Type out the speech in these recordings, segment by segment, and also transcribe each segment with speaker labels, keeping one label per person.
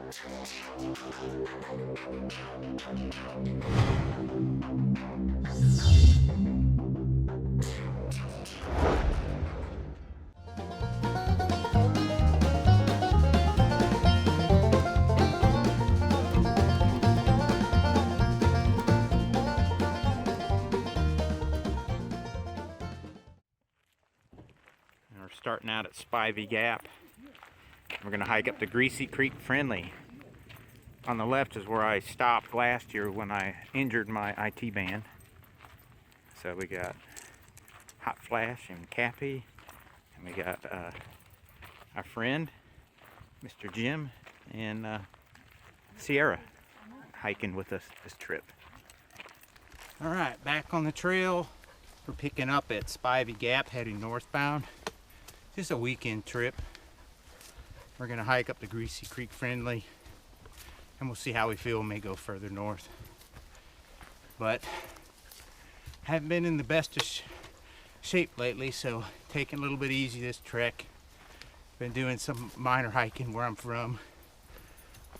Speaker 1: We're starting out at Spivey Gap. We're going to hike up to Greasy Creek Friendly. On the left is where I stopped last year when I injured my IT band. So we got Hot Flash and Cappie, and we got our friend, Mr. Jim, and Sierra hiking with us this trip. Alright, back on the trail. We're picking up at Spivey Gap, heading northbound. Just a weekend trip. We're gonna hike up to Greasy Creek Friendly, and we'll see how we feel. We may go further north, but haven't been in the best of shape lately, so taking a little bit easy this trek. Been doing some minor hiking where I'm from,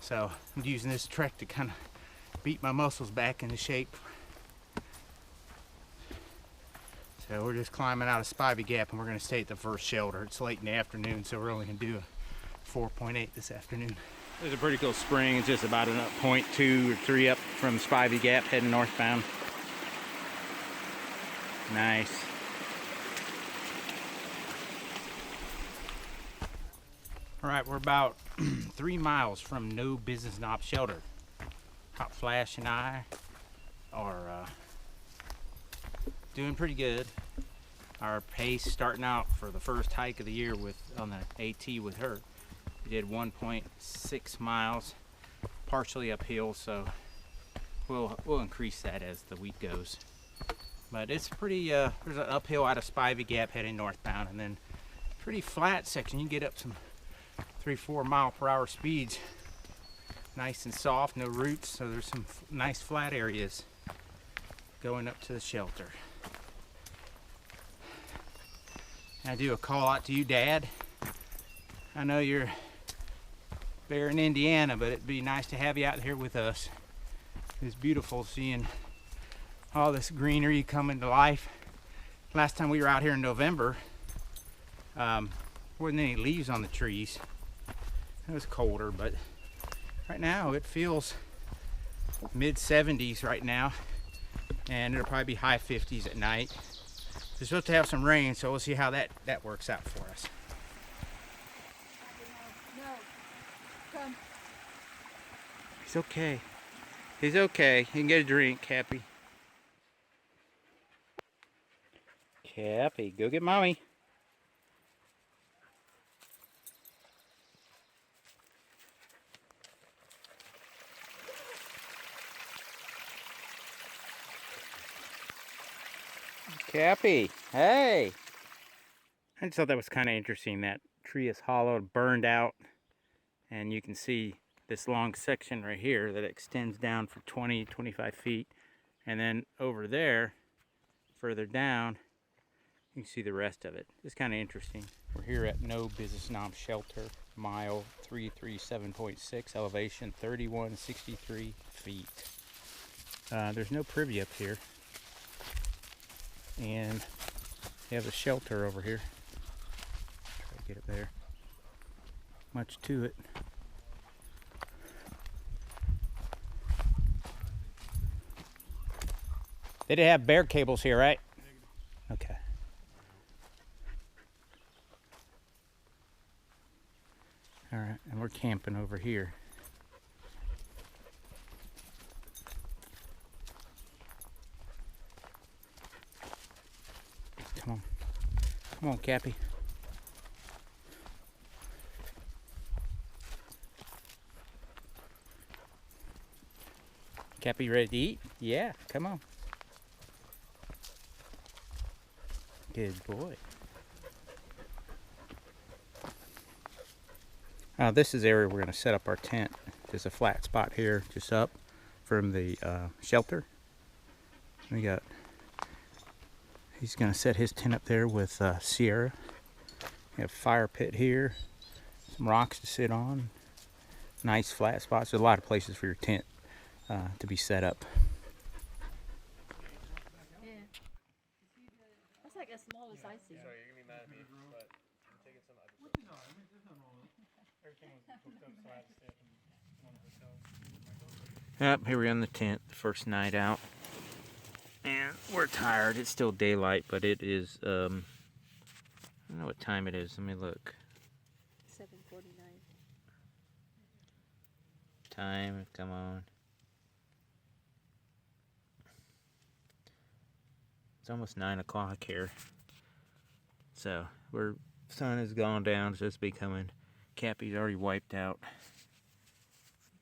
Speaker 1: so I'm using this trek to kind of beat my muscles back into shape. So we're just climbing out of Spivey Gap, and we're going to stay at the first shelter. It's late in the afternoon, so we're only going to do a 4.8 this afternoon. There's a pretty cool spring. It's just about a 0.2 or 3 up from Spivey Gap, heading northbound. Nice. All right, we're about 3 miles from No Business Knob Shelter. Hot Flash and I are doing pretty good. Our pace starting out for the first hike of the year on the AT with her. We did 1.6 miles, partially uphill, so we'll increase that as the week goes. But it's pretty, there's an uphill out of Spivey Gap heading northbound, and then pretty flat section. You can get up some 3-4 mile per hour speeds. Nice and soft, no roots, so there's some nice flat areas going up to the shelter. I do a call out to you, Dad. I know you're there in Indiana, but it'd be nice to have you out here with us. It's beautiful seeing all this greenery coming to life. Last time we were out here in November, there wasn't any leaves on the trees. It was colder, but right now it feels mid-70s right now, and it'll probably be high 50s at night. We're supposed to have some rain, so we'll see how that works out for us.
Speaker 2: No, come.
Speaker 1: He's okay. He's okay. He can get a drink, Cappie. Cappie, go get Mommy. Cappie, hey! I just thought that was kind of interesting. That tree is hollowed, burned out, and you can see this long section right here that extends down for 20-25 feet, and then over there, further down, you can see the rest of it. It's kind of interesting. We're here at No Business Knob Shelter, mile 337.6, elevation 3163 feet. There's no privy up here. And you have a shelter over here. Try to get it there. Much to it. They didn't have bear cables here, right? Okay. All right, and we're camping over here. Come on, Cappie. Cappie, ready to eat? Yeah, come on. Good boy. This is the area we're going to set up our tent. There's a flat spot here, just up from the shelter. We got. He's going to set his tent up there with Sierra. We have a fire pit here, some rocks to sit on. nice flat spots. There's a lot of places for your tent to be set up.
Speaker 2: Yeah. That's like as small as I see.
Speaker 1: Sorry, you're gonna be mad at me, but I'm taking some other stuff. Everything was hooked up, so I had to stay up in one hotel. Yep, here we're in the tent, the first night out. And we're tired. It's still daylight, but it is, I don't know what time it is. Let me look.
Speaker 2: 7:49.
Speaker 1: Time, come on. It's almost 9 o'clock here. So, sun has gone down, it's just becoming. Cappie's already wiped out.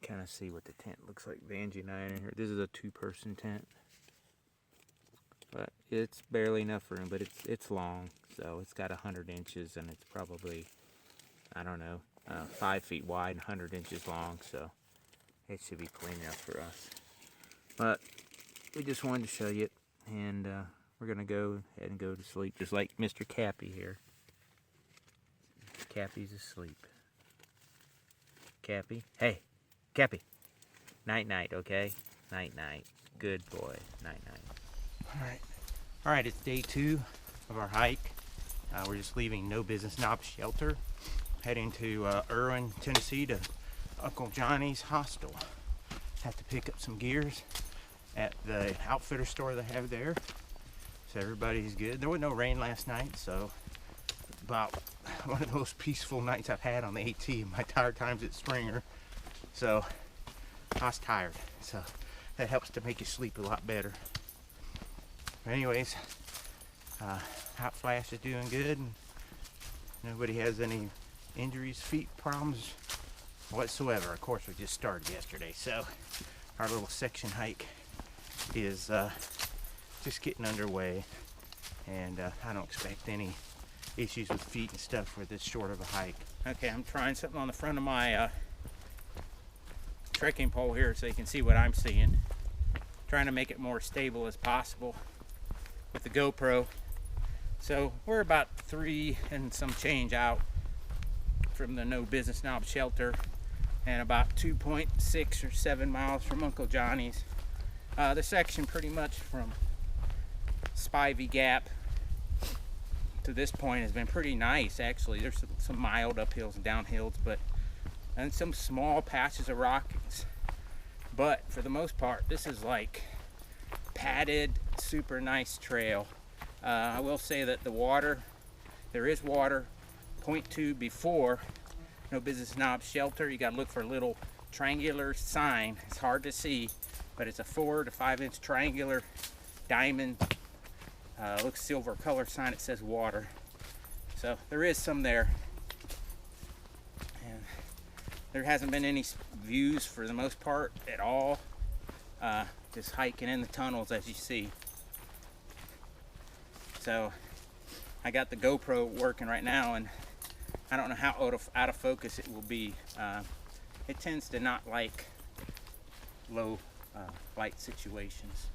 Speaker 1: Kind of see what the tent looks like. Vanjie and I are in here. This is a 2-person tent. But it's barely enough room, but it's long. So it's got 100 inches and it's probably, I don't know, 5 feet wide, 100 inches long. So it should be clean enough for us. But we just wanted to show you it. And we're going to go ahead and go to sleep, just like Mr. Cappie here. Cappie's asleep. Cappie? Hey, Cappie. Night-night, okay? Night-night. Good boy. Night-night. Alright, it's day 2 of our hike. We're just leaving No Business Knob Shelter, heading to Irwin, Tennessee to Uncle Johnny's Hostel. Have to pick up some gears at the outfitter store they have there. So everybody's good. There was no rain last night, so about one of the most peaceful nights I've had on the AT in my tired times at Springer. So I was tired, so that helps to make you sleep a lot better. Anyways, Hot Flash is doing good, and nobody has any injuries, feet problems whatsoever. Of course, we just started yesterday, so our little section hike is just getting underway, and I don't expect any issues with feet and stuff for this short of a hike. Okay, I'm trying something on the front of my trekking pole here so you can see what I'm seeing. Trying to make it more stable as possible with the GoPro. So we're about 3 and some change out from the No Business Knob Shelter, and about 2.6 or 7 miles from Uncle Johnny's. The section pretty much from Spivey Gap to this point has been pretty nice, actually. There's some mild uphills and downhills, and some small patches of rocks. But for the most part, this is like padded, super nice trail. I will say that the water, there is water. Point 2 before No Business Knob Shelter, you gotta look for a little triangular sign. It's hard to see, but it's a 4 to 5 inch triangular diamond. Looks silver color sign. It says water. So there is some there. And there hasn't been any views for the most part at all. Just hiking in the tunnels, as you see. So I got the GoPro working right now, and I don't know how out of focus it will be. It tends to not like low light situations.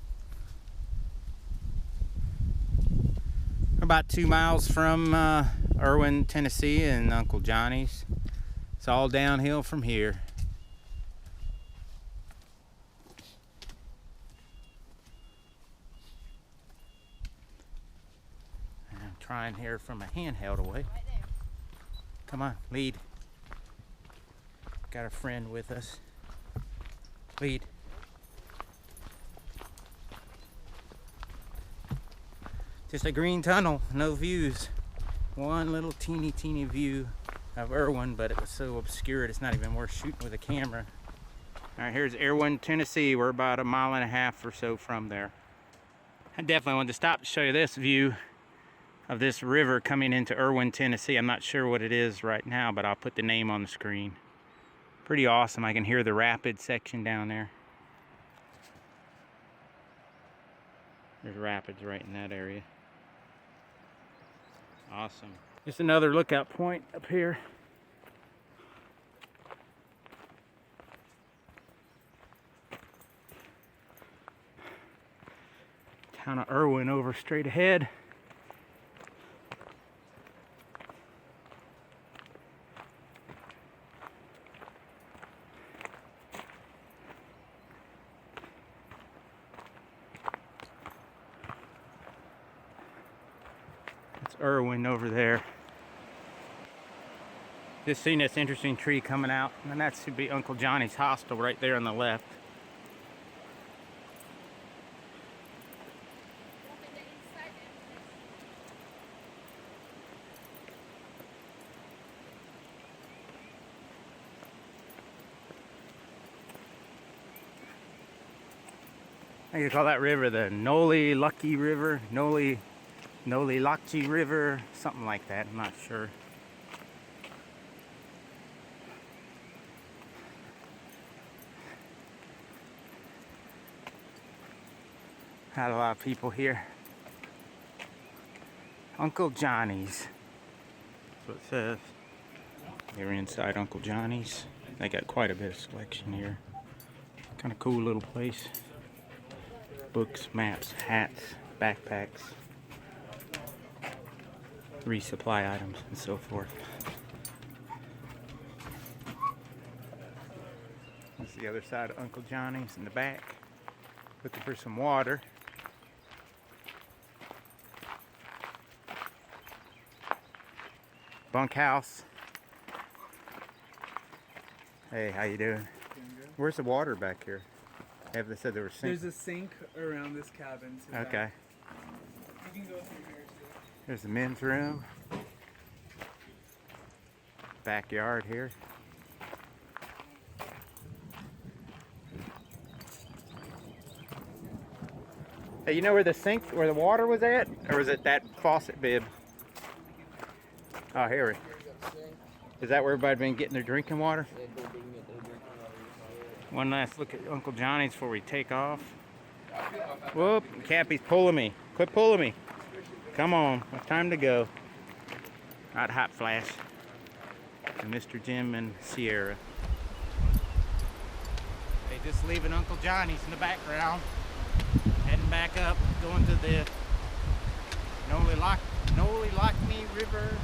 Speaker 1: We're about 2 miles from Irwin, Tennessee, and Uncle Johnny's. It's all downhill from here. And I'm trying here from a handheld away.
Speaker 2: Right there.
Speaker 1: Come on, lead. Got a friend with us. Lead. Just a green tunnel, no views. One little teeny view of Irwin, but it was so obscured it's not even worth shooting with a camera. All right, here's Irwin, Tennessee. We're about 1.5 miles or so from there. I definitely wanted to stop to show you this view of this river coming into Irwin, Tennessee. I'm not sure what it is right now, but I'll put the name on the screen. Pretty awesome. I can hear the rapid section down there. There's rapids right in that area. Awesome. Just another lookout point up here. Town of Irwin over straight ahead. Irwin over there. Just seen this interesting tree coming out, and that should be Uncle Johnny's hostel right there on the left. I think they call that river the NOLICHUCKY River, NOLICHUCKY River, something like that, I'm not sure. Had a lot of people here. Uncle Johnny's. That's what it says. They're inside Uncle Johnny's. They got quite a bit of selection here. Kind of cool little place. Books, maps, hats, backpacks, resupply items, and so forth. That's the other side of Uncle Johnny's in the back. Looking for some water. Bunkhouse. Hey, how you doing? Where's the water back here? Have they said there was sink?
Speaker 3: There's a sink around this cabin. So
Speaker 1: okay.
Speaker 3: You can go through here too.
Speaker 1: There's the men's room. Backyard here. Hey, you know where the sink, where the water was at? Or was it that faucet bib? Oh, here. Is that where everybody been getting their drinking water? One last look at Uncle Johnny's before we take off. Whoop, Cappy's pulling me. Quit pulling me. Come on, it's time to go. Not hot flash. And Mr. Jim and Sierra. They just leaving Uncle Johnny's in the background. Heading back up, going to the NOLICHUCKY River.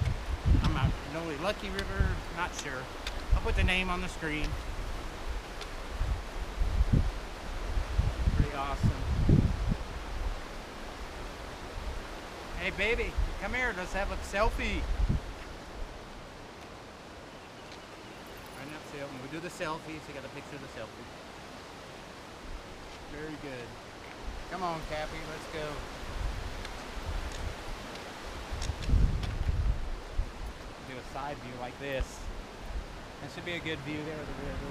Speaker 1: I'm out, NOLICHUCKY River, not sure. I'll put the name on the screen. Pretty awesome. Hey baby, come here, let's have a selfie. Right now, so when we do the selfies, you got a picture of the selfie. Very good. Come on, Cappy, let's go. Do a side view like this. That should be a good view there of the river.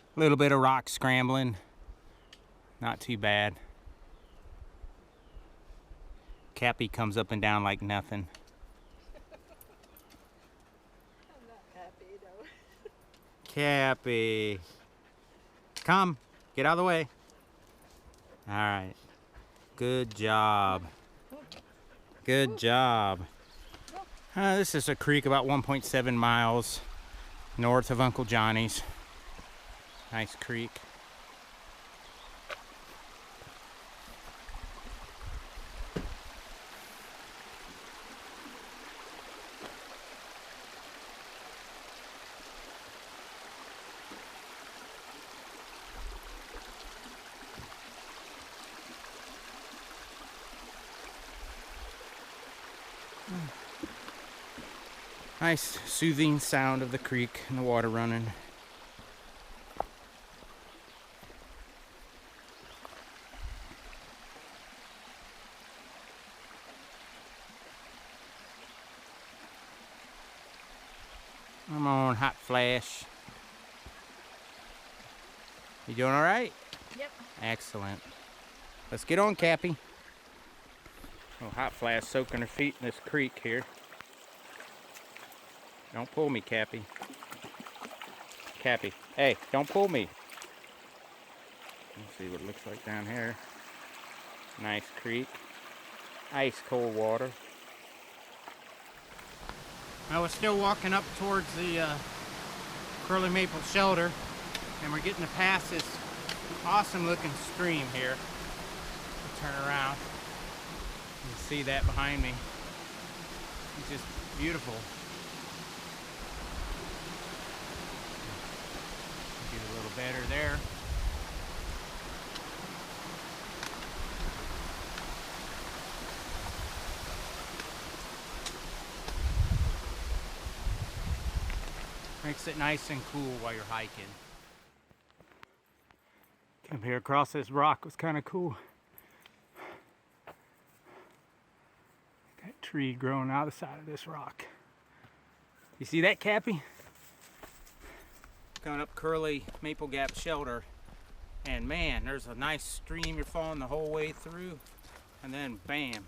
Speaker 1: A little bit of rock scrambling, not too bad. Cappy comes up and down like nothing.
Speaker 2: I'm not happy though.
Speaker 1: Cappy, come, get out of the way. All right, good job. Good job. This is a creek about 1.7 miles north of Uncle Johnny's. Nice creek. Nice soothing sound of the creek and the water running. Come on, hot flash. You doing all right?
Speaker 2: Yep.
Speaker 1: Excellent. Let's get on, Cappy. Oh, hot flash soaking her feet in this creek here. Don't pull me, Cappy. Cappy, hey, don't pull me. Let's see what it looks like down here. Nice creek. Ice cold water. I was still walking up towards the Curly Maple Shelter, and we're getting to pass this awesome looking stream here. We'll turn around. You can see that behind me. It's just beautiful. Get a little better there. Makes it nice and cool while you're hiking. Come here across this rock was kind of cool. That tree growing out of the side of this rock. You see that, Cappy? Going up Curly Maple Gap Shelter, and man, there's a nice stream you're following the whole way through, and then bam,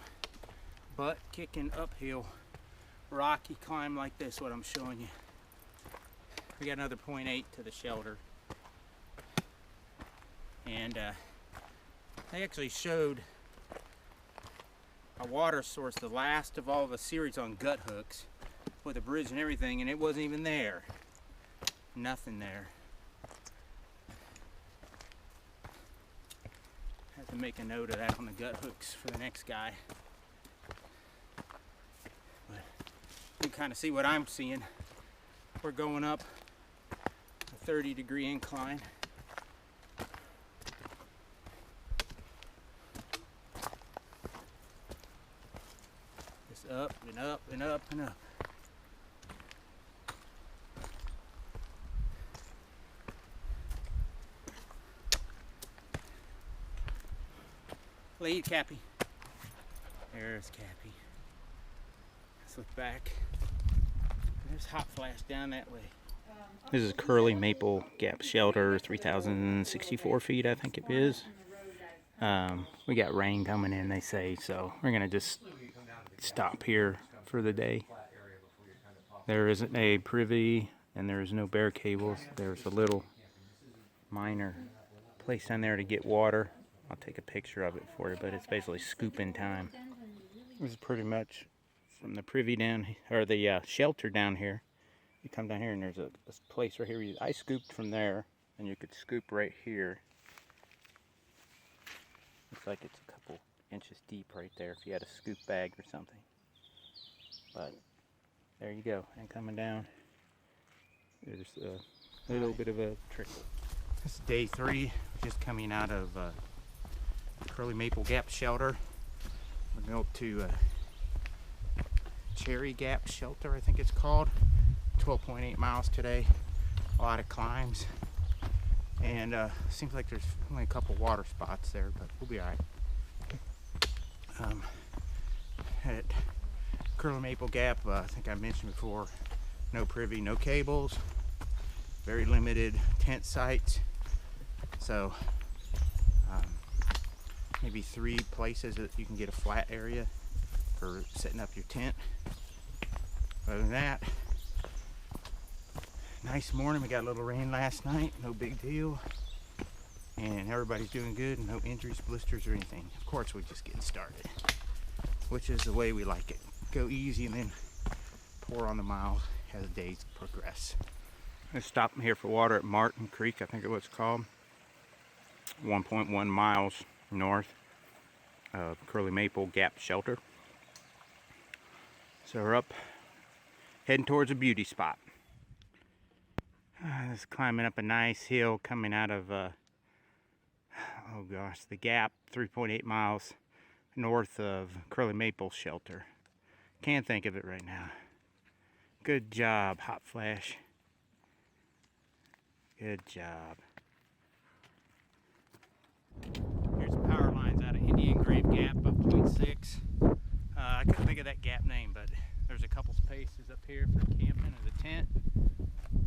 Speaker 1: butt kicking uphill, rocky climb like this, what I'm showing you. We got another 0.8 to the shelter, and they actually showed a water source, the last of all the series on gut hooks with a bridge and everything, and it wasn't even there. Nothing there. Have to make a note of that on the gut hooks for the next guy. But you can kind of see what I'm seeing. We're going up a 30-degree incline. Just up and up and up and up. Lead, Cappy. There's Cappy. Let's look back. There's Hot Flash down that way. This is Curly Maple Gap Shelter, 3,064 feet, I think it is. We got rain coming in, they say, so we're gonna just stop here for the day. There isn't a privy, and there is no bare cables. There's a little minor place down there to get water. I'll take a picture of it for you, but it's basically scooping time. This is pretty much from the privy down, or the shelter down here. You come down here and there's a place right here. I scooped from there, and you could scoop right here. Looks like it's a couple inches deep right there if you had a scoop bag or something. But there you go, and coming down, there's a little bit of a trickle. This is day 3, just coming out of Curly Maple Gap Shelter. We're going to Cherry Gap Shelter, I think it's called. 12.8 miles today. A lot of climbs, and seems like there's only a couple water spots there, but we'll be all right. At Curly Maple Gap, I think I mentioned before, no privy, no cables, very limited tent sites. So maybe 3 places that you can get a flat area for setting up your tent. Other than that, nice morning. We got a little rain last night, no big deal. And everybody's doing good, no injuries, blisters, or anything. Of course, we're just getting started, which is the way we like it. Go easy and then pour on the miles as the days progress. I'm stopping here for water at Martin Creek, I think it was called. 1.1 miles north of Curly Maple Gap Shelter. So we're up, heading towards a beauty spot. This is climbing up a nice hill coming out of, oh gosh, the Gap, 3.8 miles north of Curly Maple Shelter. Can't think of it right now. Good job, Hot Flash. Good job. Here's the power lines out of Indian Grave Gap of 0.6. I couldn't think of that gap name, but there's a couple spaces up here for camping as a tent.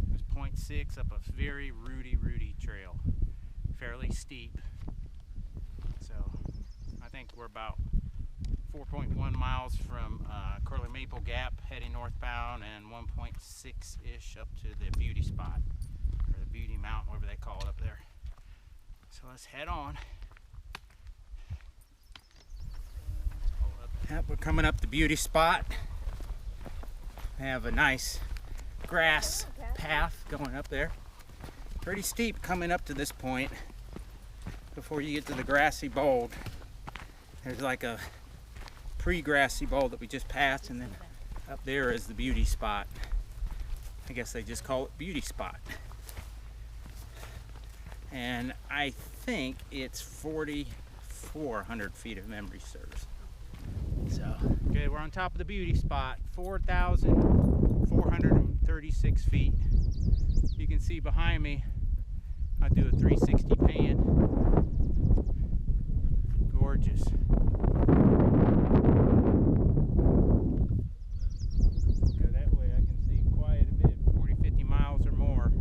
Speaker 1: There's 0.6 up a very rooty trail. Fairly steep. So I think we're about 4.1 miles from Curly Maple Gap heading northbound, and 1.6-ish up to the beauty spot, or the beauty mountain, whatever they call it up there. So let's head on. Yep, we're coming up the beauty spot. have a nice grass path going up there. Pretty steep coming up to this point before you get to the grassy bowl. There's like a pre-grassy bowl that we just passed, and then up there is the beauty spot. I guess they just call it beauty spot. And I think it's 4,400 feet if memory serves. So, okay, we're on top of the beauty spot, 4,436 feet. You can see behind me, I'll do a 360 pan. Gorgeous. Go that way, I can see quite a bit, 40, 50 miles or more.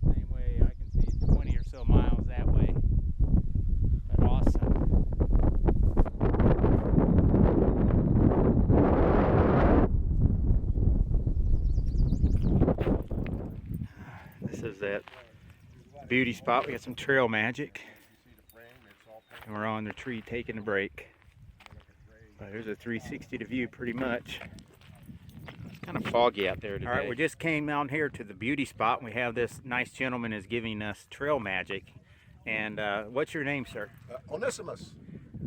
Speaker 1: Same way, I can see 20 or so miles that way. But awesome. This is that beauty spot. We got some trail magic. And we're on the tree taking a break. But there's a 360 to view pretty much. It's kind of foggy out there today. All right, we just came down here to the beauty spot. We have this nice gentleman is giving us trail magic. And what's your name, sir?
Speaker 4: Onesimus.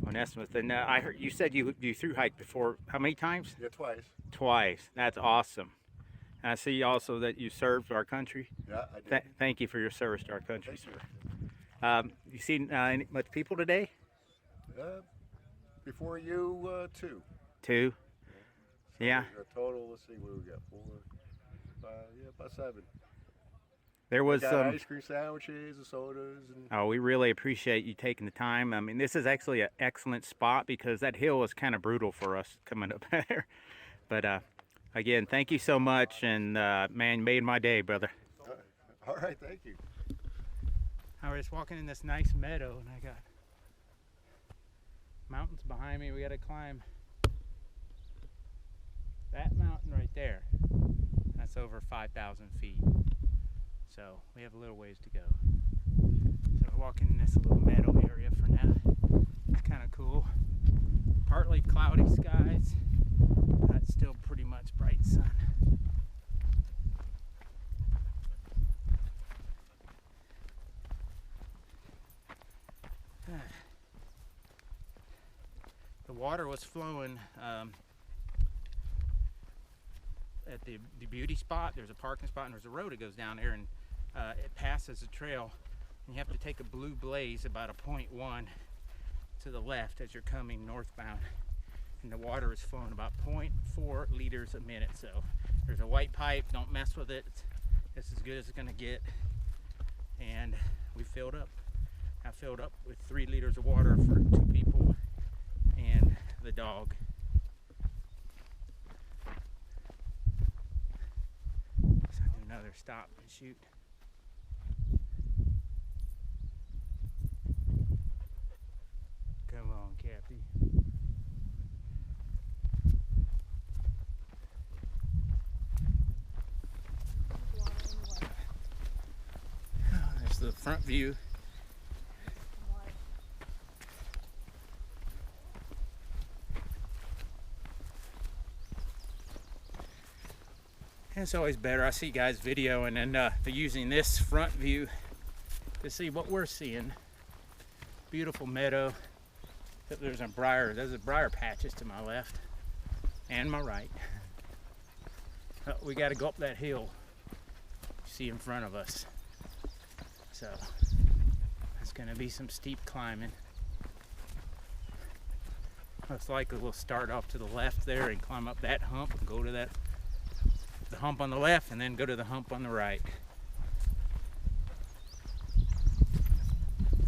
Speaker 1: Onesimus. And I heard you said you thru hiked before. How many times?
Speaker 4: Yeah, twice.
Speaker 1: Twice. That's awesome. And I see also that you served our country.
Speaker 4: Yeah, I did.
Speaker 1: Thank you for your service to our country,
Speaker 4: Thank
Speaker 1: sir. You seen much people today?
Speaker 4: Before you, two.
Speaker 1: Two?
Speaker 4: So
Speaker 1: Yeah.
Speaker 4: A total, let's see, what we got? 4, 5, yeah, about 7.
Speaker 1: There was
Speaker 4: got
Speaker 1: some.
Speaker 4: ice cream sandwiches and sodas. And
Speaker 1: Oh, we really appreciate you taking the time. I mean, this is actually an excellent spot because that hill is kind of brutal for us coming up there. But again, thank you so much, and man, you made my day, brother.
Speaker 4: all right, thank you.
Speaker 1: I was just walking in this nice meadow, and I got mountains behind me. We got to climb that mountain right there. That's over 5,000 feet. So we have a little ways to go. So we're walking in this little meadow area for now. It's kind of cool. Partly cloudy skies, but still pretty much bright sun. The water was flowing at the beauty spot. There's a parking spot and there's a road that goes down there, and it passes a trail, and you have to take a blue blaze about a 0.1 to the left as you're coming northbound, and the water is flowing about 0.4 liters a minute. So there's a white pipe, don't mess with it. It's as good as it's gonna get. And we filled up. I filled up with 3 liters of water for 2 people and the dog. So I'll do another stop and shoot. Come on, Cappy. There's the front view. And it's always better. I see guys video and then they're using this front view to see what we're seeing. Beautiful meadow. There's a briar patches to my left and my right. We got to go up that hill you see in front of us. So it's going to be some steep climbing. Most likely we'll start off to the left there and climb up that hump and go to the hump on the left and then go to the hump on the right.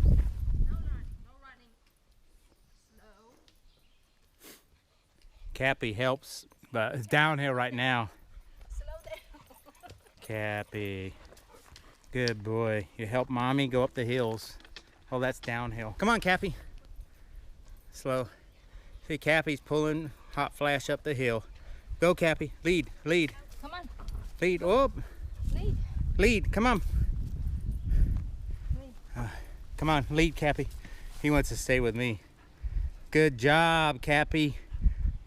Speaker 2: No running. Slow.
Speaker 1: Cappy helps, but it's downhill right now.
Speaker 2: Slow down.
Speaker 1: Cappy, good boy. You help mommy go up the hills. Oh, that's downhill. Come on, Cappy. Slow. See, Cappy's pulling hot flash up the hill. Go, Cappy. Lead.
Speaker 2: Come on.
Speaker 1: Lead. Oh. Lead. Come on. Come on, lead, Cappy. He wants to stay with me. Good job, Cappy.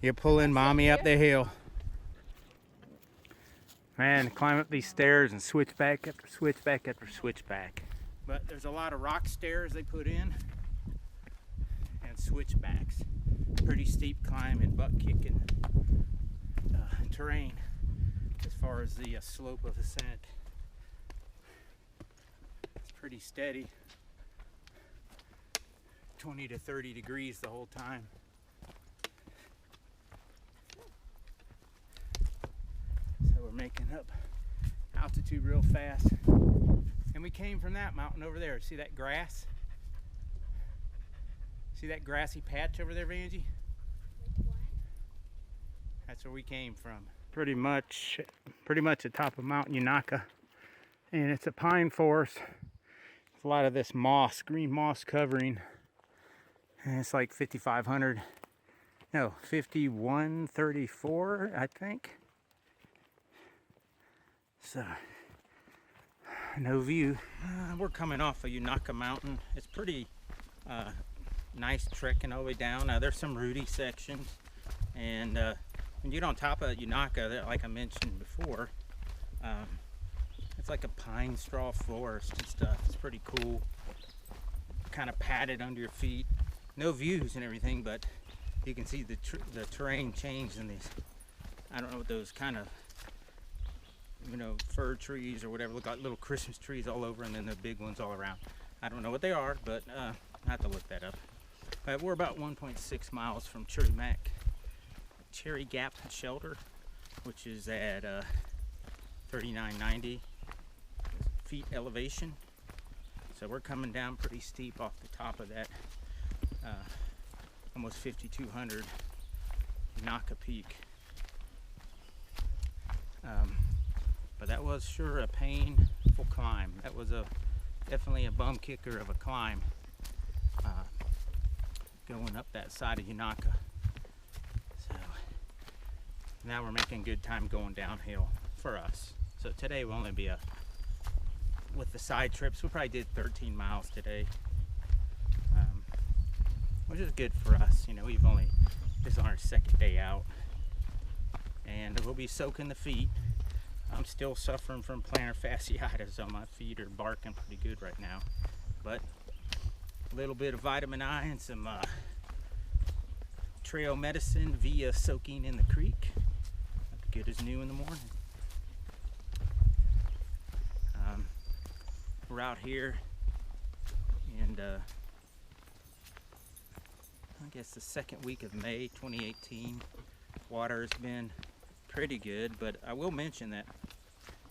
Speaker 1: You're pulling mommy up the hill. Man, climb up these stairs and switchback after switchback after switchback. But there's a lot of rock stairs they put in and switchbacks. Pretty steep climb and butt kicking terrain as far as the slope of ascent. It's pretty steady. 20 to 30 degrees the whole time. So we're making up altitude real fast. And we came from that mountain over there. See that grass? See that grassy patch over there, Vanjie? That's where we came from. Pretty much the top of Mount Unaka. And it's a pine forest. There's a lot of this moss, green moss covering. And it's like 5134, I think. So, no view. We're coming off of Unaka Mountain. It's pretty nice trekking all the way down. There's some rooty sections. And when you get on top of Unaka, like I mentioned before, it's like a pine straw forest and stuff. It's pretty cool. Kind of padded under your feet. No views and everything, but you can see the terrain change in these. I don't know what those kind of, fir trees or whatever. Look like little Christmas trees all over, and then the big ones all around. I don't know what they are, but I have to look that up. But we're about 1.6 miles from Cherry Gap Shelter, which is at 3990 feet elevation. So we're coming down pretty steep off the top of that. Almost 5,200 Unaka Peak. But that was sure a painful climb. That was definitely a bum kicker of a climb, going up that side of Unaka. So now we're making good time going downhill for us. So today will only be with the side trips, we probably did 13 miles today. Which is good for us. This is our second day out, and we'll be soaking the feet. I'm still suffering from plantar fasciitis, so my feet are barking pretty good right now, but a little bit of vitamin I and some trail medicine via soaking in the creek. Good as new in the morning. We're out here, and I guess the second week of May 2018. Water has been pretty good, but I will mention that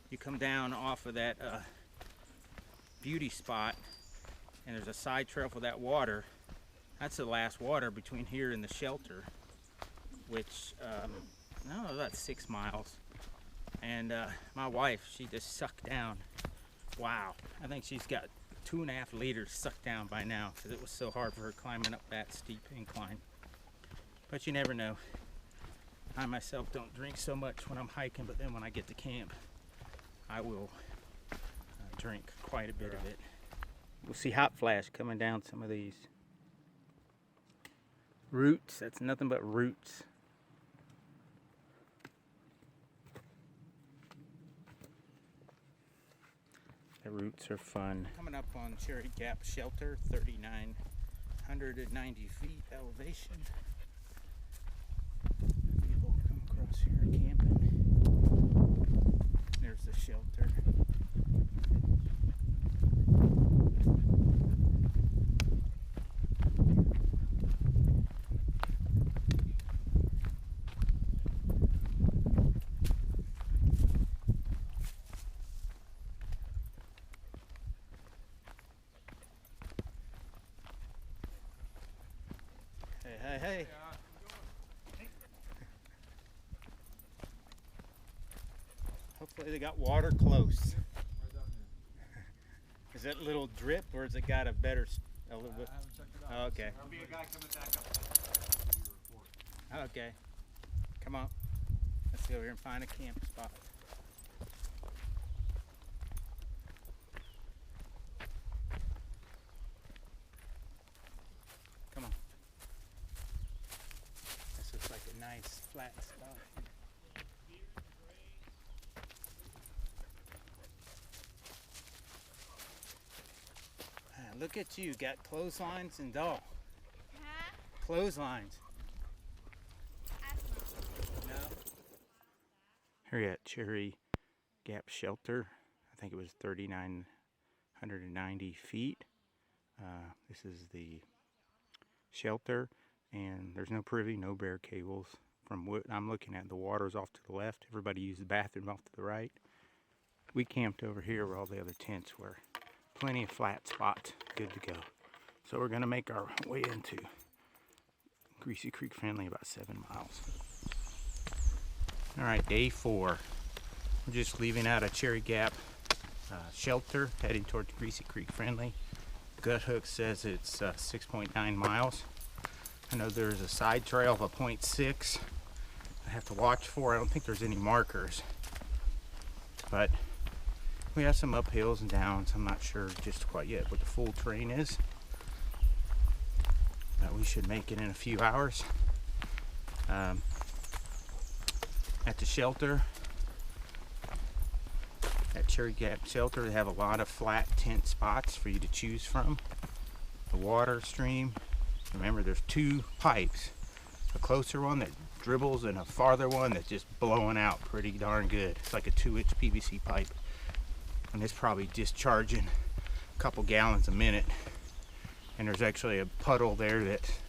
Speaker 1: you come down off of that beauty spot and there's a side trail for that water. That's the last water between here and the shelter, which I don't know, about 6 miles. And my wife, she just sucked down. Wow, I think she's got 2.5 liters sucked down by now, because it was so hard for her climbing up that steep incline. But you never know. I myself don't drink so much when I'm hiking, but then when I get to camp, I will drink quite a bit of it. We'll see hot flash coming down some of these roots. That's nothing but roots. The roots are fun. Coming up on Cherry Gap Shelter, 3,990 feet elevation. People come across here camping. There's the shelter. Hey. Hopefully they got water close. Is that a little drip, or has it got a little bit?
Speaker 3: I haven't checked it out.
Speaker 1: Okay.
Speaker 3: There'll be a guy coming back up.
Speaker 1: Okay. Come on. Let's go over here and find a camp spot. Come on.
Speaker 5: flat spot. Look at you, got clotheslines and all.
Speaker 2: Huh?
Speaker 5: Clotheslines. No.
Speaker 1: Here at Cherry Gap Shelter. I think it was 3,990 feet. This is the shelter, and there's no privy, no bare cables. From what I'm looking at, the water's off to the left. Everybody used the bathroom off to the right. We camped over here where all the other tents were. Plenty of flat spots, good to go. So we're gonna make our way into Greasy Creek Friendly, about 7 miles. All right, day 4. We're just leaving out of Cherry Gap Shelter, heading towards Greasy Creek Friendly. Gut Hook says it's 6.9 miles. I know there's a side trail of a 0.6 I have to watch for. I don't think there's any markers, but we have some uphills and downs. I'm not sure just quite yet what the full terrain is, but we should make it in a few hours. At the shelter, at Cherry Gap Shelter, they have a lot of flat tent spots for you to choose from. The water stream, remember there's 2 pipes, a closer one that dribbles and a farther one that's just blowing out pretty darn good. It's like a 2-inch PVC pipe, and it's probably discharging a couple gallons a minute. And there's actually a puddle there that's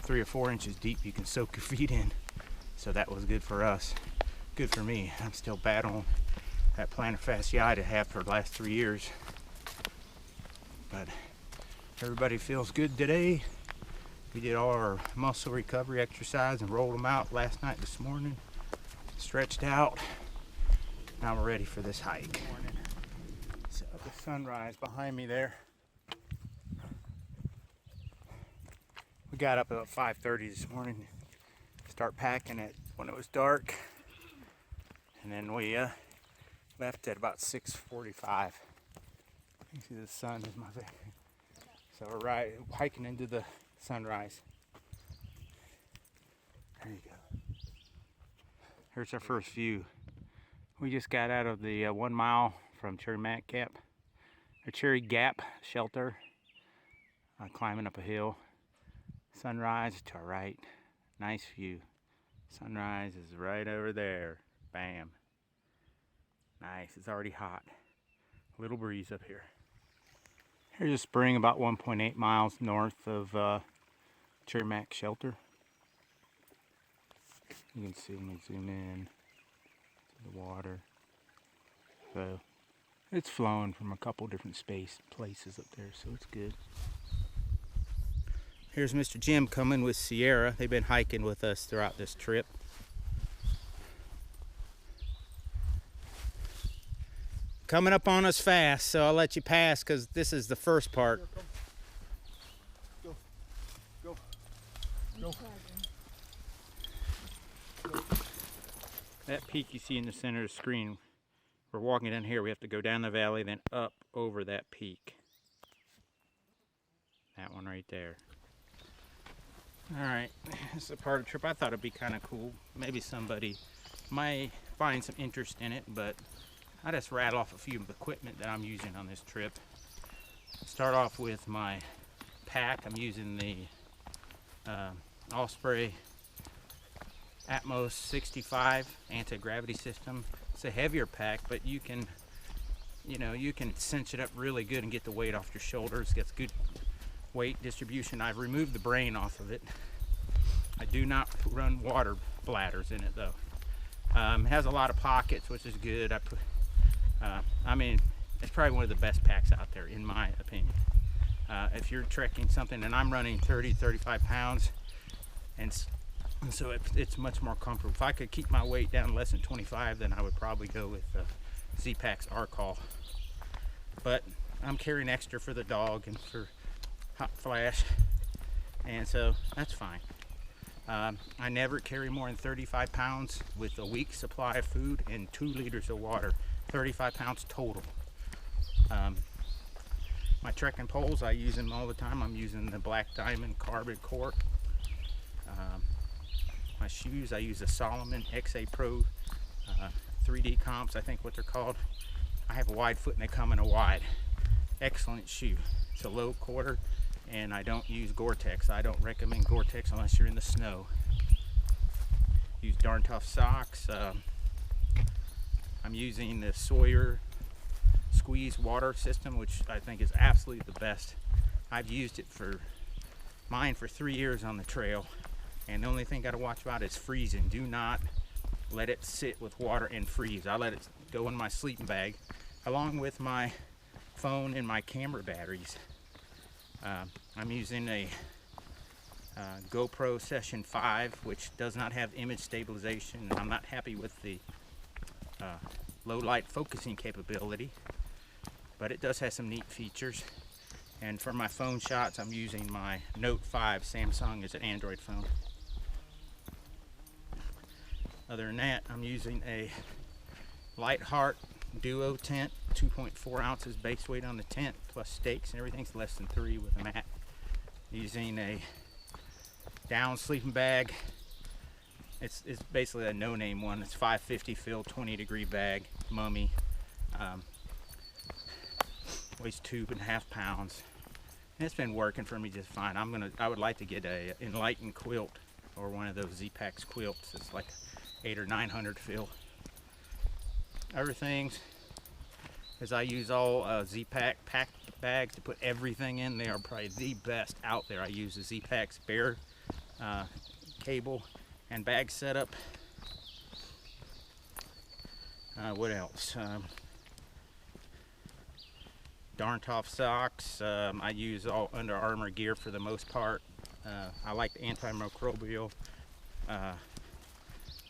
Speaker 1: 3 or 4 inches deep you can soak your feet in. So that was good for us, good for me. I'm still battling that plantar fasciitis I have for the last 3 years. But everybody feels good today. We did all our muscle recovery exercise and rolled them out last night, this morning. Stretched out. Now we're ready for this hike. So the sunrise behind me there. We got up about 5:30 this morning. Start packing it when it was dark, and then we left at about 6:45. You see the sun is my favorite. So we're hiking into the sunrise. There you go. Here's our first view. We just got out of the 1 mile from Cherry Gap Shelter, climbing up a hill. Sunrise to our right. Nice view. Sunrise is right over there. Bam. Nice. It's already hot. Little breeze up here. Here's a spring about 1.8 miles north of Cherry Gap Shelter. You can see, let me zoom in to the water. So it's flowing from a couple different places up there, so it's good. Here's Mr. Jim coming with Sierra. They've been hiking with us throughout this trip. Coming up on us fast, so I'll let you pass because this is the first part.
Speaker 4: Go. Go. Go.
Speaker 1: That peak you see in the center of the screen, we're walking down here. We have to go down the valley, then up over that peak. That one right there. Alright, this is a part of the trip. I thought it'd be kind of cool. Maybe somebody might find some interest in it, but I just rattle off a few of the equipment that I'm using on this trip. Start off with my pack. I'm using the Osprey Atmos 65 anti-gravity system. It's a heavier pack, but you can cinch it up really good and get the weight off your shoulders. Gets good weight distribution. I've removed the brain off of it. I do not run water bladders in it though. It has a lot of pockets, which is good. I mean, it's probably one of the best packs out there in my opinion. If you're trekking something, and I'm running 35 pounds, and so it's much more comfortable. If I could keep my weight down less than 25, then I would probably go with Z-Packs Arcall. But I'm carrying extra for the dog and for hot flash, and so that's fine. I never carry more than 35 pounds with a week's supply of food and 2 liters of water. 35 pounds total. My trekking poles, I use them all the time. I'm using the Black Diamond carbon cork.
Speaker 5: My shoes, I use a Solomon XA Pro 3D comps, I think what they're called. I have a wide foot and they come in a wide. Excellent shoe. It's a low quarter and I don't use Gore-Tex. I don't recommend Gore-Tex unless you're in the snow. Use darn tough socks. I'm using the Sawyer squeeze water system, which I think is absolutely the best. I've used it for mine for 3 years on the trail, and the only thing I gotta watch about is freezing. Do not let it sit with water and freeze. I let it go in my sleeping bag along with my phone and my camera batteries. I'm using a GoPro Session 5, which does not have image stabilization, and I'm not happy with the low light focusing capability, but it does have some neat features. And for my phone shots, I'm using my Note 5. Samsung is an Android phone. Other than that, I'm using a Lightheart Duo tent, 2.4 ounces base weight on the tent, plus stakes and everything's less than 3 with a mat. Using a down sleeping bag. It's basically a no-name one. It's 550 fill, 20-degree bag, mummy. Weighs 2.5 pounds. And it's been working for me just fine. I would like to get a Enlightened quilt or one of those Z-Packs quilts. It's like 800 or 900 fill. Other things is I use all Z-Pack pack bags to put everything in. They are probably the best out there. I use the Z-Packs bare cable and bag setup. What else? Darn tough socks. I use all Under Armour gear for the most part. I like the antimicrobial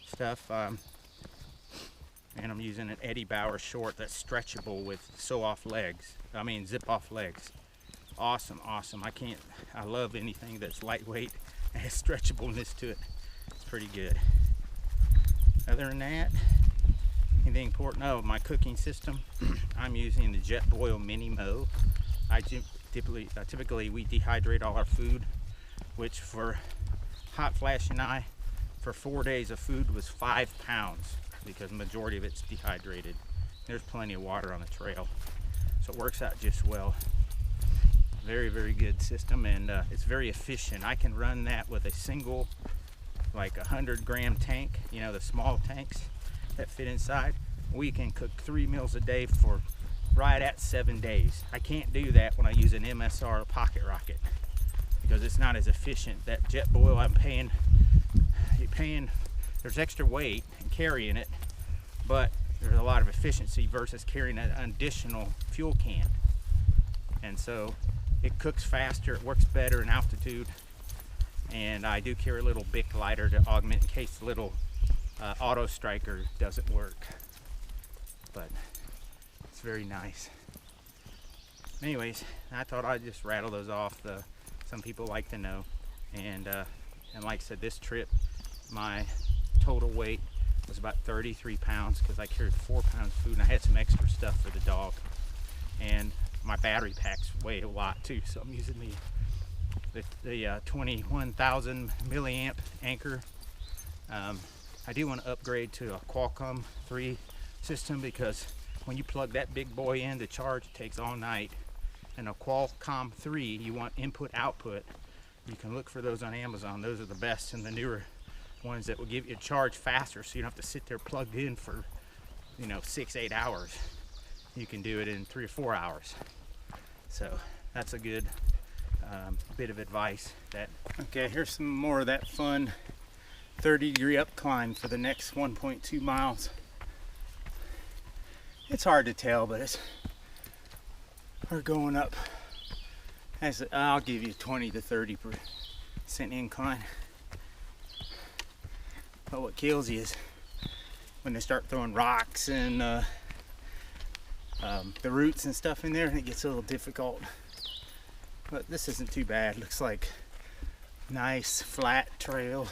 Speaker 5: stuff. And I'm using an Eddie Bauer short that's stretchable with zip off legs. Awesome, awesome. I love anything that's lightweight and has stretchableness to it. It's pretty good. Other than that, anything important? Oh, my cooking system. I'm using the Jet Boil Mini Mo. Typically we dehydrate all our food, which for Hot Flash and I, for 4 days of food was 5 pounds because the majority of it's dehydrated. There's plenty of water on the trail, so it works out just well. Very, very good system, and it's very efficient. I can run that with a single, like 100-gram tank, you know, the small tanks that fit inside. We can cook 3 meals a day for right at 7 days. I can't do that when I use an MSR or pocket rocket because it's not as efficient. That Jet Boil, you're paying, there's extra weight and carrying it, but there's a lot of efficiency versus carrying an additional fuel can. And so it cooks faster, it works better in altitude, and I do carry a little Bic lighter to augment in case the little auto striker doesn't work. But it's very nice. Anyways, I thought I'd just rattle those off. Some people like to know. And like I said, this trip, my total weight was about 33 pounds because I carried 4 pounds of food and I had some extra stuff for the dog. And my battery packs weigh a lot too, so I'm using the 21,000 milliamp Anchor. I do want to upgrade to a Qualcomm 3 system because when you plug that big boy in to charge, it takes all night. And a Qualcomm 3, you want input output. You can look for those on Amazon. Those are the best and the newer ones that will give you a charge faster, so you don't have to sit there plugged in for 6-8 hours. You can do it in 3 or 4 hours. So that's a good bit of advice. Okay, here's some more of that fun 30-degree up climb for the next 1.2 miles. It's hard to tell, but we're going up. I'll give you 20 to 30% incline. But what kills you is when they start throwing rocks and the roots and stuff in there, and it gets a little difficult. But this isn't too bad. Looks like nice flat trail.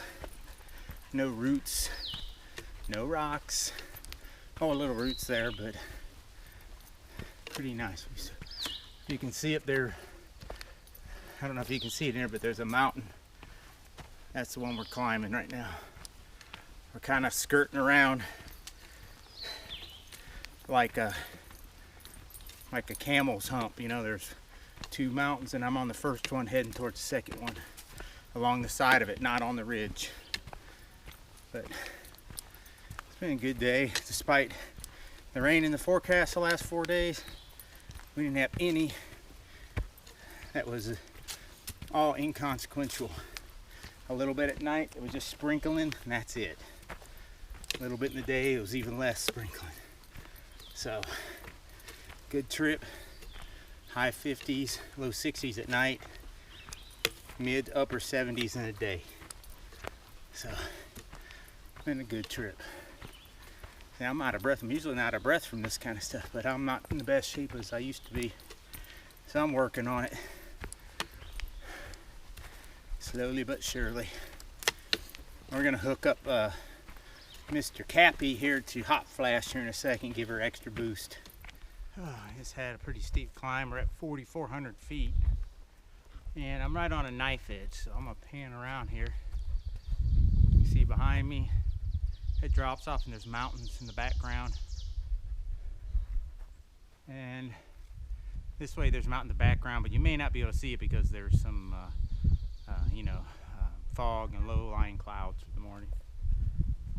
Speaker 5: No roots, no rocks. Oh, a little roots there, but pretty nice. You can see up there, I don't know if you can see it in there, but there's a mountain. That's the one we're climbing right now. We're kind of skirting around like a camel's hump. You know, there's two mountains and I'm on the first one heading towards the second one along the side of it, not on the ridge. But it's been a good day despite the rain in the forecast the last 4 days. We didn't have any. That was all inconsequential. A little bit at night, it was just sprinkling, and that's it. A little bit in the day, it was even less sprinkling. So, good trip. High 50s, low 60s at night. Mid to upper 70s in a day. So, been a good trip. Now, I'm out of breath. I'm usually not out of breath from this kind of stuff, but I'm not in the best shape as I used to be. So I'm working on it. Slowly but surely. We're gonna hook up Mr. Cappie here to hot flash here in a second, give her extra boost. Oh, I just had a pretty steep climb. We're at 4,400 feet. And I'm right on a knife edge, so I'm gonna pan around here. You see behind me, it drops off and there's mountains in the background. And this way there's a mountain in the background, but you may not be able to see it because there's some fog and low-lying clouds for the morning.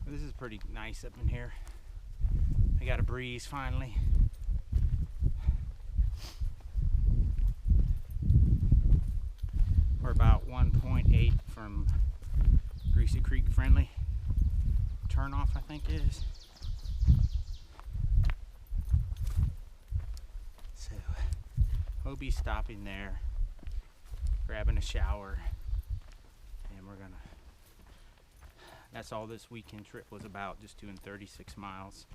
Speaker 5: But this is pretty nice up in here. I got a breeze finally. We're about 1.8 from Greasy Creek friendly. Turnoff, I think it is. So we'll be stopping there, grabbing a shower, and we're gonna, that's all this weekend trip was about, just doing 36 miles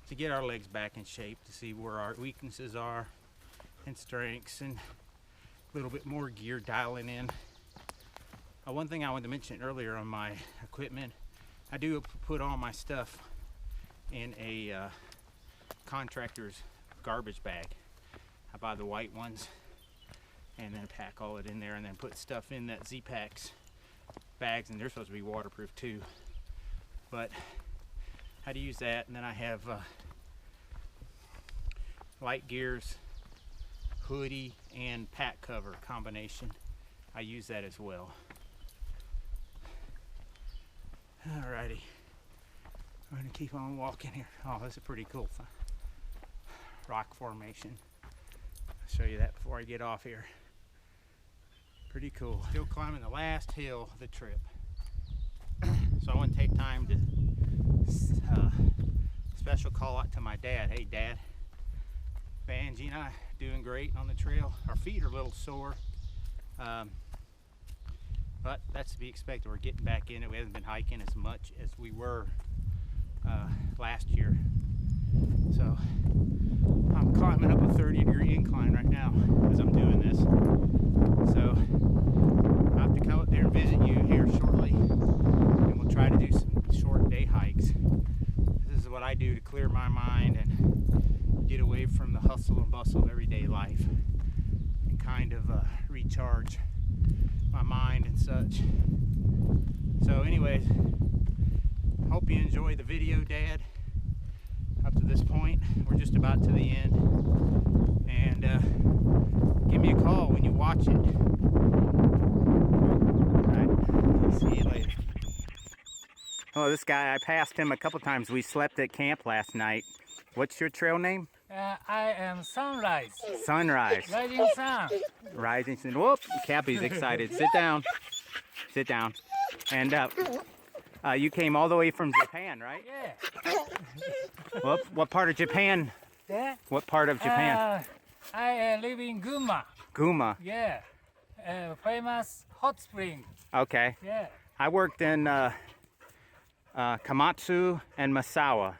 Speaker 5: to get our legs back in shape, to see where our weaknesses are and strengths, and a little bit more gear dialing in. One thing I wanted to mention earlier on my equipment, I do put all my stuff in a contractor's garbage bag. I buy the white ones and then pack all it in there and then put stuff in that Z-Packs bags, and they're supposed to be waterproof too. But how to use that, and then I have light gears, hoodie, and pack cover combination. I use that as well. Alrighty, I'm gonna keep on walking here. Oh, this is a pretty cool rock formation. I'll show you that before I get off here. Pretty cool. Still climbing the last hill of the trip. So I want to take time to special call out to my dad. Hey Dad, Angie and I doing great on the trail. Our feet are a little sore. But that's to be expected. We're getting back in it. We haven't been hiking as much as we were last year. So I'm climbing up a 30-degree incline right now as I'm doing this. So I'll have to come up there and visit you here shortly, and we'll try to do some short day hikes. This is what I do to clear my mind and get away from the hustle and bustle of everyday life and kind of recharge my mind and such. So anyways, hope you enjoy the video, Dad. Up to this point, we're just about to the end, and give me a call when you watch it. Alright, see you later. Oh, this guy, I passed him a couple times. We slept at camp last night. What's your trail name?
Speaker 6: I am Sunrise.
Speaker 5: Sunrise.
Speaker 6: Rising sun.
Speaker 5: Rising sun. Whoop! Cappie's excited. Sit down. Sit down. And you came all the way from Japan, right?
Speaker 6: Yeah.
Speaker 5: What part of Japan?
Speaker 6: Yeah.
Speaker 5: What part of Japan?
Speaker 6: I live in Gunma.
Speaker 5: Gunma.
Speaker 6: Yeah. Famous hot spring.
Speaker 5: Okay.
Speaker 6: Yeah.
Speaker 5: I worked in Komatsu and Misawa.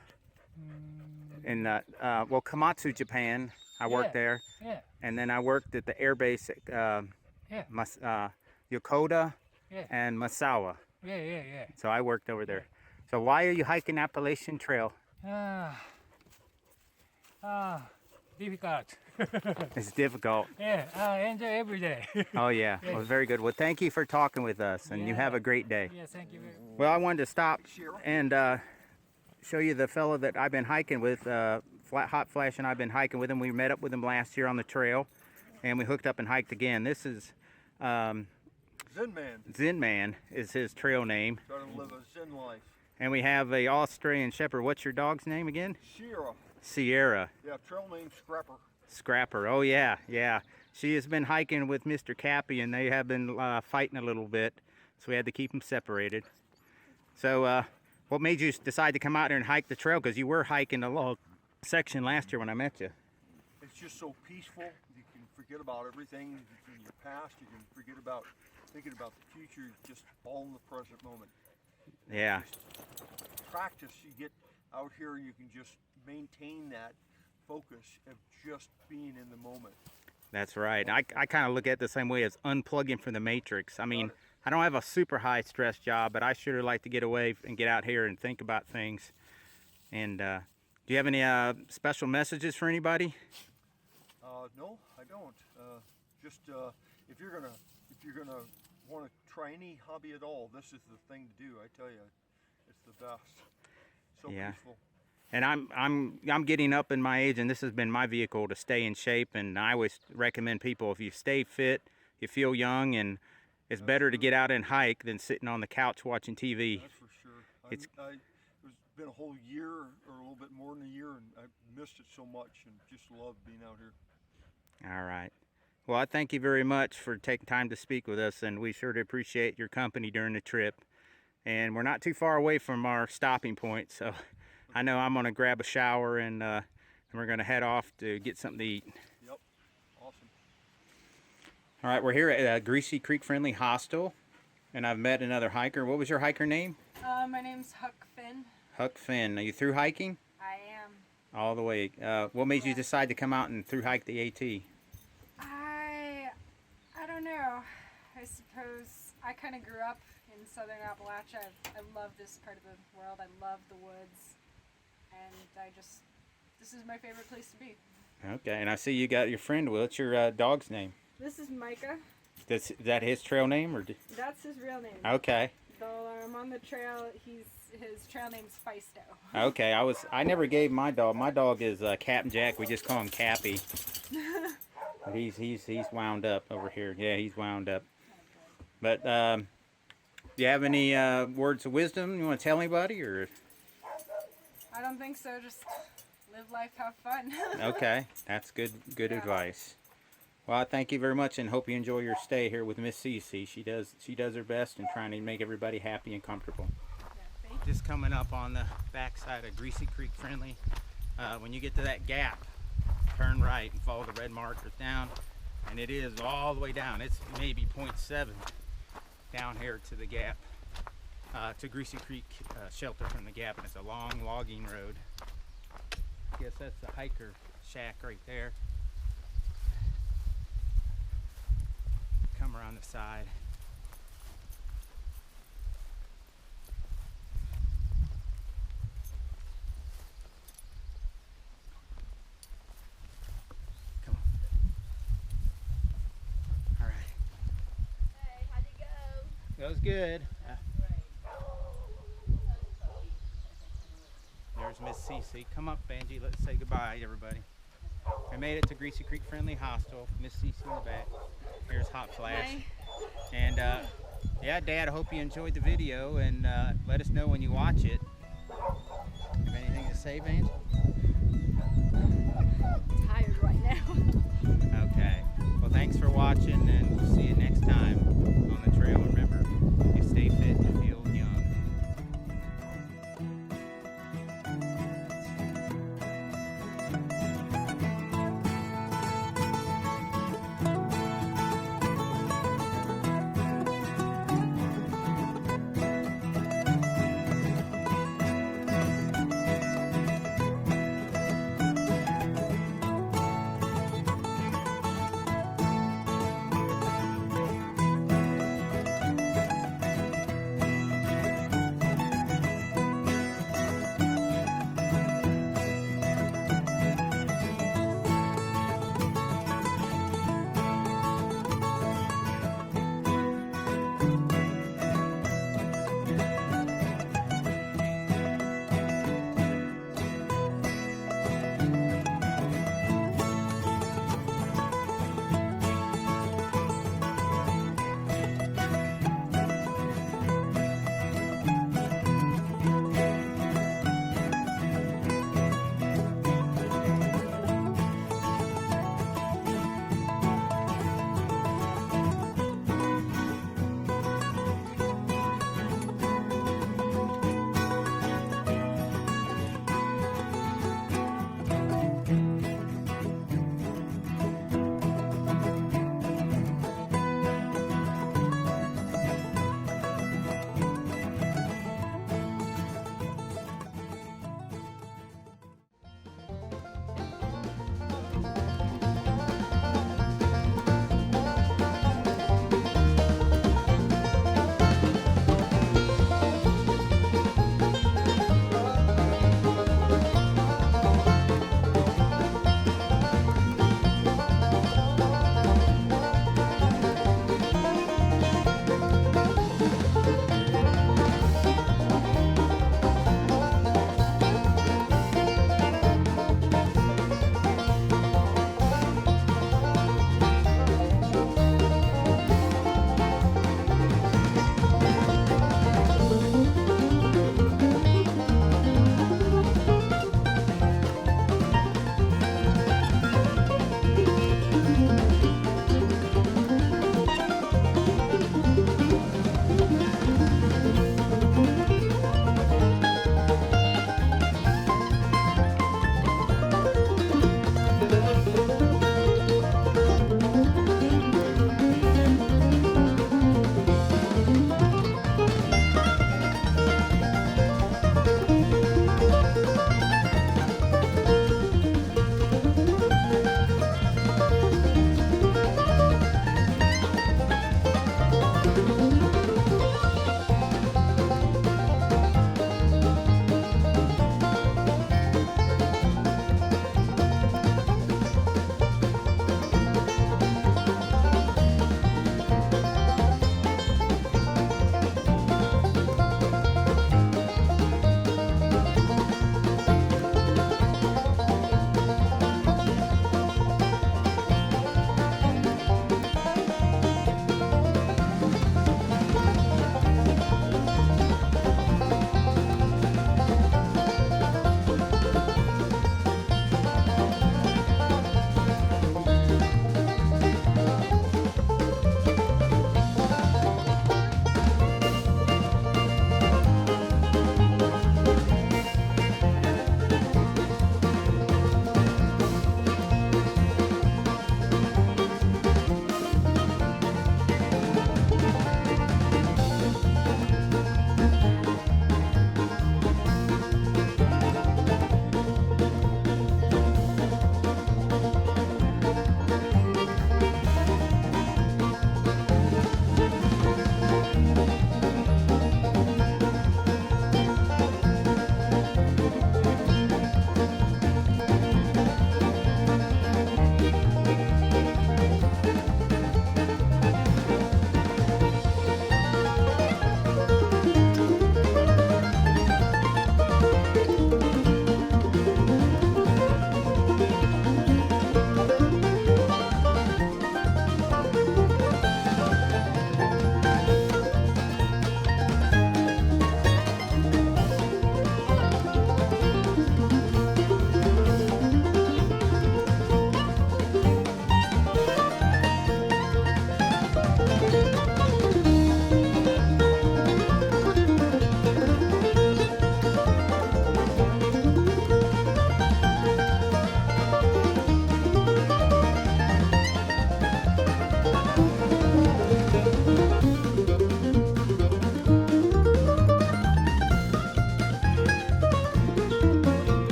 Speaker 5: In Komatsu, Japan. I worked there.
Speaker 6: Yeah.
Speaker 5: And then I worked at the air base at Yokota and Misawa.
Speaker 6: Yeah.
Speaker 5: So I worked over there. So why are you hiking Appalachian Trail?
Speaker 6: Difficult.
Speaker 1: It's difficult.
Speaker 6: Yeah, I enjoy every day.
Speaker 1: Oh yeah, well, very good. Well, thank you for talking with us, and you have a great day.
Speaker 6: Yes, thank you very much.
Speaker 1: Well, I wanted to stop and show you the fellow that I've been hiking with. Hot Flash and I've been hiking with him. We met up with him last year on the trail, and we hooked up and hiked again. This is
Speaker 4: Zen Man.
Speaker 1: Zen Man is his trail name,
Speaker 4: Trying to live a Zen life.
Speaker 1: and we have a Australian Shepherd. What's your dog's name again?
Speaker 4: Sierra.
Speaker 1: Sierra.
Speaker 4: Yeah, trail name Scrapper.
Speaker 1: Scrapper. Oh yeah, yeah. She has been hiking with Mr. Cappie, and they have been fighting a little bit, so we had to keep them separated. So, what made you decide to come out here and hike the trail? Because you were hiking a long section last year when I met you.
Speaker 4: It's just so peaceful. You can forget about everything in your past. You can forget about thinking about the future. Just all in the present moment.
Speaker 1: Yeah.
Speaker 4: Practice. You get out here, you can just maintain that focus of just being in the moment.
Speaker 1: That's right. I kind of look at it the same way as unplugging from the matrix. I mean, I don't have a super high stress job, but I sure like to get away and get out here and think about things. And do you have any special messages for anybody?
Speaker 4: No, I don't. Just if you're gonna want to try any hobby at all, this is the thing to do. I tell you, it's the best. So
Speaker 1: Yeah.
Speaker 4: peaceful.
Speaker 1: And I'm getting up in my age, and this has been my vehicle to stay in shape. And I always recommend people, if you stay fit, you feel young, and it's better to get out and hike than sitting on the couch watching TV.
Speaker 4: That's for sure.
Speaker 1: It's
Speaker 4: it's been a whole year or a little bit more than a year, and I missed it so much, and just love being out here.
Speaker 1: all right. Well, I thank you very much for taking time to speak with us, and we sure do appreciate your company during the trip. And we're not too far away from our stopping point, so I know I'm gonna grab a shower, and we're gonna head off to get something to eat.
Speaker 4: Yep. Awesome.
Speaker 1: All right, we're here at Greasy Creek Friendly Hostel, and I've met another hiker. What was your hiker name?
Speaker 2: My name's Huck Finn.
Speaker 1: Huck Finn. Are you through hiking?
Speaker 2: I am.
Speaker 1: All the way. What made you decide to come out and through hike the AT?
Speaker 2: I don't know. I suppose I kind of grew up in southern Appalachia. I love this part of the world. I love the woods. And this is my favorite place to be.
Speaker 1: Okay, and I see you got your friend. What's your dog's name?
Speaker 2: This is Micah.
Speaker 1: Is that his trail name, or?
Speaker 2: That's his real name.
Speaker 1: Okay.
Speaker 2: Though I'm on the trail, his trail name's Feisto.
Speaker 1: Okay, I never gave my dog. My dog is Captain Jack. We just call him Cappy. But he's wound up over here. Yeah, he's wound up. But do you have any words of wisdom you want to tell anybody, or?
Speaker 2: I don't think so. Just live life, have fun.
Speaker 1: Okay, that's good
Speaker 2: Yeah.
Speaker 1: advice. Well, I thank you very much, and hope you enjoy your stay here with Miss Cece. She does her best in trying to make everybody happy and comfortable.
Speaker 2: Yeah, thank
Speaker 5: Just coming up on the backside of Greasy Creek Friendly. When you get to that gap, turn right and follow the red markers down, and it is all the way down. It's maybe 0.7 down here to the gap, to Greasy Creek shelter from the gap, and it's a long logging road. I guess that's the hiker shack right there. Come around the side. Come on. All right.
Speaker 2: Hey, how'd it go?
Speaker 5: That was good. There's Miss Cece. Come up, Benji. Let's say goodbye, everybody. I made it to Greasy Creek Friendly Hostel. Miss Cece in the back. Here's Hot Flash.
Speaker 2: Hi.
Speaker 5: And yeah, Dad, I hope you enjoyed the video, and let us know when you watch it. Have anything to say, Benji?
Speaker 2: Tired right now.
Speaker 5: Okay. Well, thanks for watching, and we'll see you next time.